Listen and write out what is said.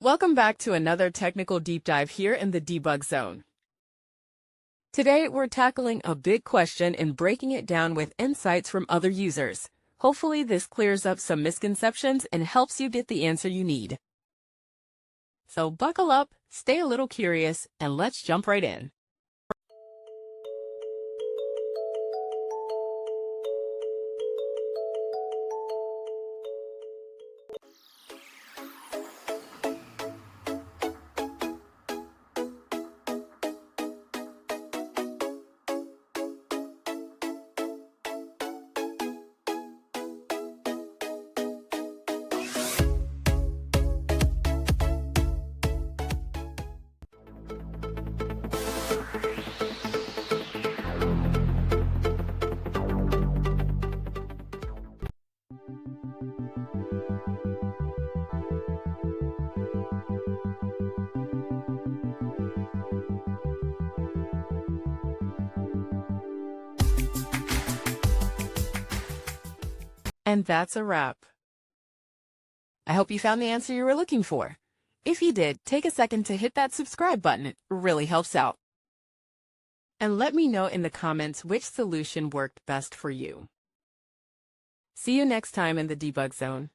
Welcome back to another technical deep dive here in the debug zone. Today, we're tackling a big question and breaking it down with insights from other users. Hopefully, this clears up some misconceptions and helps you get the answer you need. So buckle up, stay a little curious, and let's jump right in. And that's a wrap. I hope you found the answer you were looking for. If you did, take a second to hit that subscribe button. It really helps out. And let me know in the comments which solution worked best for you. See you next time in the debug zone.